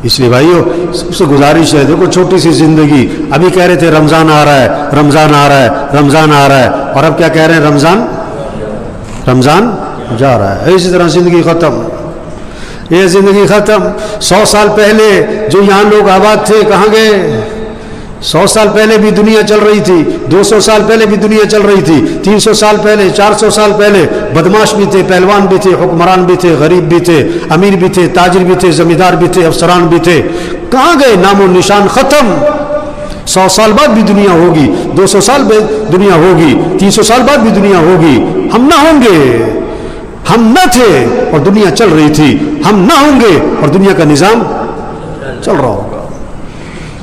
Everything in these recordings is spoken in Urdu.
اس لیے بھائیو سب سے گزارش ہے، دیکھو چھوٹی سی زندگی، ابھی کہہ رہے تھے رمضان آ رہا ہے، رمضان آ رہا ہے، رمضان آ رہا ہے، اور اب کیا کہہ رہے ہیں؟ رمضان جا رہا ہے۔ اسی طرح زندگی ختم، یہ زندگی ختم۔ 100 سال پہلے جو یہاں لوگ آباد تھے کہاں گئے؟ 100 سال پہلے بھی دنیا چل رہی تھی، 200 سال پہلے بھی دنیا چل رہی تھی، 300 سال پہلے، 400 سال پہلے بدماش بھی تھے، پہلوان بھی تھے، حکمران بھی تھے، غریب بھی تھے، امیر بھی تھے، تاجر بھی تھے، زمیندار بھی تھے، افسران بھی تھے، کہاں گئے؟ نام و نشان ختم۔ 100 سال بعد بھی دنیا ہوگی، 200 سال بعد دنیا ہوگی، 300 سال بعد بھی دنیا ہوگی، ہم نہ ہوں گے۔ ہم نہ تھے اور دنیا چل رہی تھی، ہم نہ ہوں گے اور دنیا کا نظام چل رہا ہوگا۔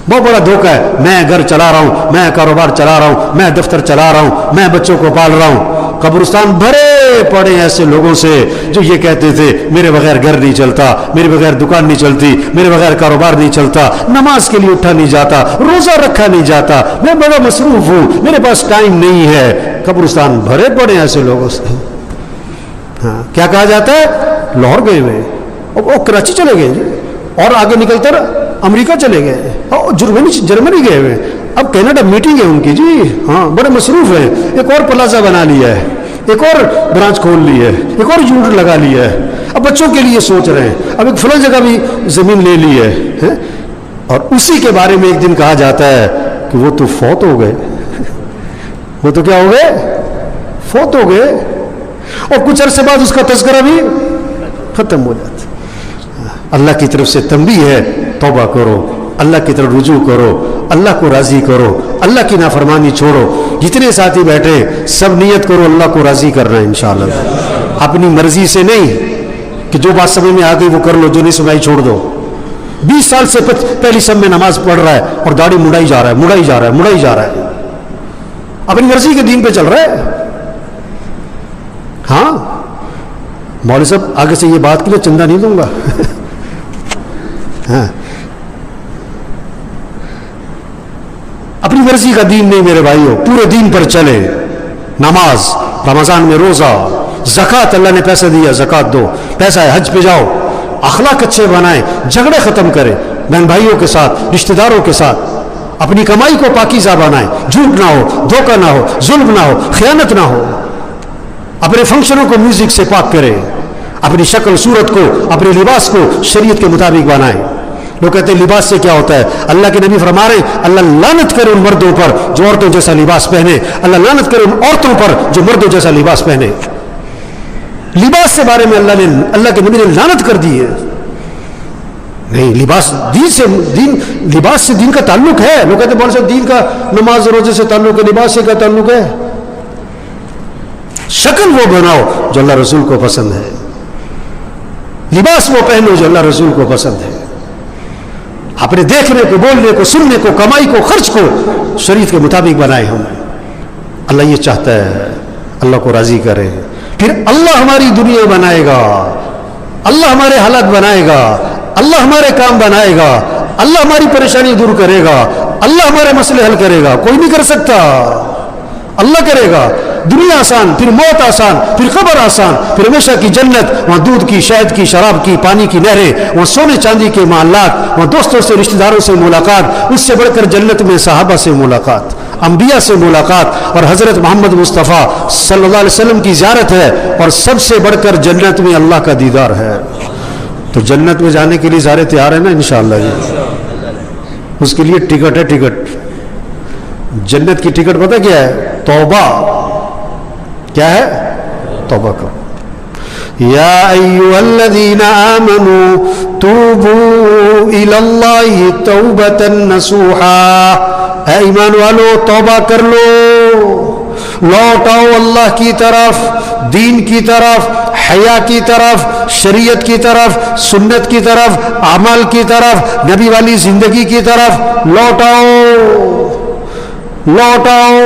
بہت بڑا دھوکہ ہے، میں گھر چلا رہا ہوں، میں کاروبار چلا رہا ہوں، میں دفتر چلا رہا ہوں، میں بچوں کو پال رہا ہوں۔ قبرستان بھرے پڑے ایسے لوگوں سے جو یہ کہتے تھے میرے بغیر گھر نہیں چلتا، میرے بغیر دکان نہیں چلتی، میرے بغیر کاروبار نہیں چلتا، نماز کے لیے اٹھا نہیں جاتا، روزہ رکھا نہیں جاتا، میں بڑا مصروف ہوں، میرے پاس ٹائم نہیں ہے۔ قبرستان بھرے پڑے ایسے لوگوں سے۔ ہاں، کیا کہا جاتا ہے؟ لاہور گئے ہوئے، وہ کراچی چلے گئے جی، اور آگے نکل کر امریکہ چلے گئے، اور جرمنی گئے ہوئے، اب کینیڈا میٹنگ ہے ان کی جی، ہاں بڑے مصروف ہیں، ایک اور پلازا بنا لیا ہے، ایک اور برانچ کھول لی ہے، ایک اور یونٹ لگا لیا ہے، اب بچوں کے لیے سوچ رہے ہیں، اب ایک فلاں جگہ بھی زمین لے لی ہے، اور اسی کے بارے میں ایک دن کہا جاتا ہے کہ وہ تو فوت ہو گئے۔ وہ تو کیا ہو گئے؟ فوت ہو گئے، اور کچھ عرصے بعد اس کا تذکرہ بھی ختم ہو جاتا۔ اللہ کی طرف سے تنبیہ ہے، توبہ کرو، اللہ کی طرف رجوع کرو، اللہ کو راضی کرو، اللہ کی نافرمانی چھوڑو۔ جتنے ساتھی بیٹھے سب نیت کرو اللہ کو راضی کرنا ہے انشاءاللہ، اپنی مرضی سے نہیں کہ جو بات سمجھ میں آ گئی وہ کر لو، جو نہیں سنائی چھوڑ دو۔ 20 سال سے پہلی سب میں نماز پڑھ رہا ہے اور داڑھی مڑائی جا رہا ہے، مڑائی جا رہا ہے، مڑائی جا رہا ہے، اپنی مرضی کے دین پہ چل رہا ہے۔ ہاں مولوی صاحب آگے سے یہ بات کے لیے چندہ نہیں دوں گا۔ ہاں اپنی مرضی کا دین نہیں میرے بھائیوں، پورے دین پر چلے۔ نماز، رمضان میں روزہ، زکوٰۃ، اللہ نے پیسہ دیا زکوٰۃ دو، پیسہ ہے حج پہ جاؤ، اخلاق اچھے بنائیں، جھگڑے ختم کریں بہن بھائیوں کے ساتھ، رشتہ داروں کے ساتھ، اپنی کمائی کو پاکیزہ بنائیں، جھوٹ نہ ہو، دھوکہ نہ ہو، ظلم نہ ہو، خیانت نہ ہو، اپنے فنکشنوں کو میوزک سے پاک کریں، اپنی شکل صورت کو، اپنے لباس کو شریعت کے مطابق بنائیں۔ لوگ کہتے ہیں لباس سے کیا ہوتا ہے؟ اللہ کے نبی فرما رہے ہیں اللہ لعنت کرے ان مردوں پر جو عورتوں جیسا لباس پہنے، اللہ لعنت کرے ان عورتوں پر جو مردوں جیسا لباس پہنے۔ لباس سے بارے میں اللہ کے نبی نے لعنت کر دی ہے۔ نہیں، لباس دین سے، لباس سے دین کا تعلق ہے۔ لوگ کہتے ہیں بہت سے دین کا نماز روزے سے تعلق ہے، لباس سے کیا تعلق ہے؟ شکل وہ بناؤ جو اللہ رسول کو پسند ہے، لباس وہ پہنو جو اللہ رسول کو پسند ہے، اپنے دیکھنے کو، بولنے کو، سننے کو، کمائی کو، خرچ کو شریعت کے مطابق بنائے ہم۔ اللہ یہ چاہتا ہے، اللہ کو راضی کرے، پھر اللہ ہماری دنیا بنائے گا، اللہ ہمارے حالات بنائے گا، اللہ ہمارے کام بنائے گا، اللہ ہماری پریشانی دور کرے گا، اللہ ہمارے مسئلے حل کرے گا۔ کوئی نہیں کر سکتا، اللہ کرے گا۔ دنیا آسان، پھر موت آسان، پھر قبر آسان، پھر ہمیشہ کی جنت، وہاں دودھ کی، شہد کی، شراب کی، پانی کی نہریں، وہاں سونے چاندی کے معاملات، وہاں دوستوں سے، رشتہ داروں سے ملاقات، اس سے بڑھ کر جنت میں صحابہ سے ملاقات، انبیاء سے ملاقات، اور حضرت محمد مصطفیٰ صلی اللہ علیہ وسلم کی زیارت ہے، اور سب سے بڑھ کر جنت میں اللہ کا دیدار ہے۔ تو جنت میں جانے کے لیے سارے تیار ہیں نا انشاءاللہ جی؟ اس کے لیے ٹکٹ ہے، ٹکٹ۔ جنت کی ٹکٹ پتہ کیا ہے؟ توبہ۔ کیا ہے؟ توبہ کرو۔ یا ایھا الذین آمنوا توبوا الی اللہ توبۃ نصوحا، اے ایمان والو توبہ کر لو، لوٹ آؤ اللہ کی طرف، دین کی طرف، حیا کی طرف، شریعت کی طرف، سنت کی طرف، اعمال کی طرف، نبی والی زندگی کی طرف لوٹ آؤ، لوٹ آؤ۔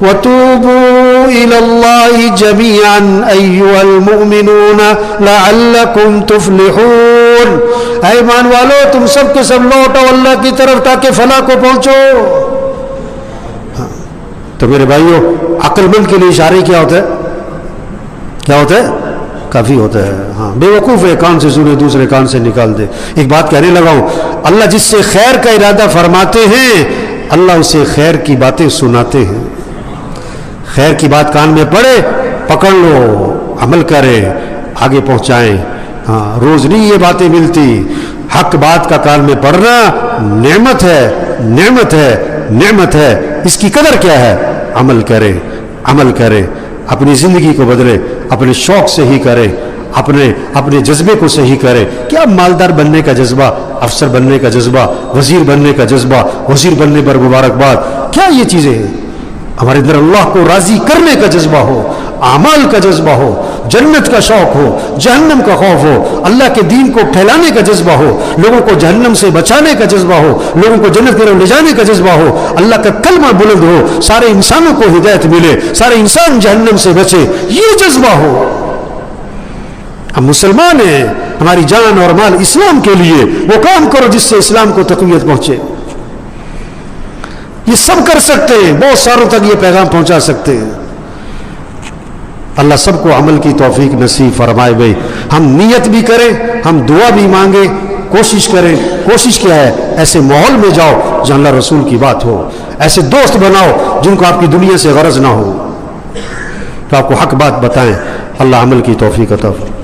وَتُوبُوا إِلَى اللَّهِ جَمِيعًا أَيُّهَا الْمُؤْمِنُونَ لَعَلَّكُمْ تُفْلِحُونَ، اے ایمان والو تم سب کے سب لوٹ آؤ اللہ کی طرف تاکہ فلاح کو پہنچو۔ تو میرے بھائیو، عقل مند کے لیے اشارے کیا ہوتا ہے؟ کیا ہوتا ہے؟ کافی ہوتا ہے. ہاں بیوقوف ہے کان سے سنے دوسرے کان سے نکال دے. ایک بات کہنے لگا ہوں, اللہ جس سے خیر کا ارادہ فرماتے ہیں اللہ اسے خیر کی باتیں سناتے ہیں. خیر کی بات کان میں پڑے, پکڑ لو, عمل کرے, آگے پہنچائیں. ہاں روز نہیں یہ باتیں ملتی. حق بات کا کان میں پڑھنا نعمت ہے, نعمت ہے, نعمت ہے. اس کی قدر کیا ہے؟ عمل کرے, عمل کرے, اپنی زندگی کو بدلے, اپنے شوق سے ہی کرے, اپنے جذبے کو صحیح کرے. کیا مالدار بننے کا جذبہ, افسر بننے کا جذبہ, وزیر بننے کا جذبہ, وزیر بننے پر مبارکباد, کیا یہ چیزیں ہیں؟ ہمارے اندر اللہ کو راضی کرنے کا جذبہ ہو, اعمال کا جذبہ ہو, جنت کا شوق ہو, جہنم کا خوف ہو, اللہ کے دین کو پھیلانے کا جذبہ ہو, لوگوں کو جہنم سے بچانے کا جذبہ ہو, لوگوں کو جنت کی طرف لے جانے کا جذبہ ہو, اللہ کا کلمہ بلند ہو, سارے انسانوں کو ہدایت ملے, سارے انسان جہنم سے بچے, یہ جذبہ ہو. ہم مسلمان ہیں, ہماری جان اور مال اسلام کے لیے, وہ کام کرو جس سے اسلام کو تقویت پہنچے. یہ سب کر سکتے ہیں, بہت ساروں تک یہ پیغام پہنچا سکتے ہیں. اللہ سب کو عمل کی توفیق نصیب فرمائے. بھائی ہم نیت بھی کریں, ہم دعا بھی مانگیں, کوشش کریں. کوشش کیا ہے؟ ایسے ماحول میں جاؤ جہاں اللہ رسول کی بات ہو, ایسے دوست بناؤ جن کو آپ کی دنیا سے غرض نہ ہو, تو آپ کو حق بات بتائیں. اللہ عمل کی توفیق عطا فرمائے.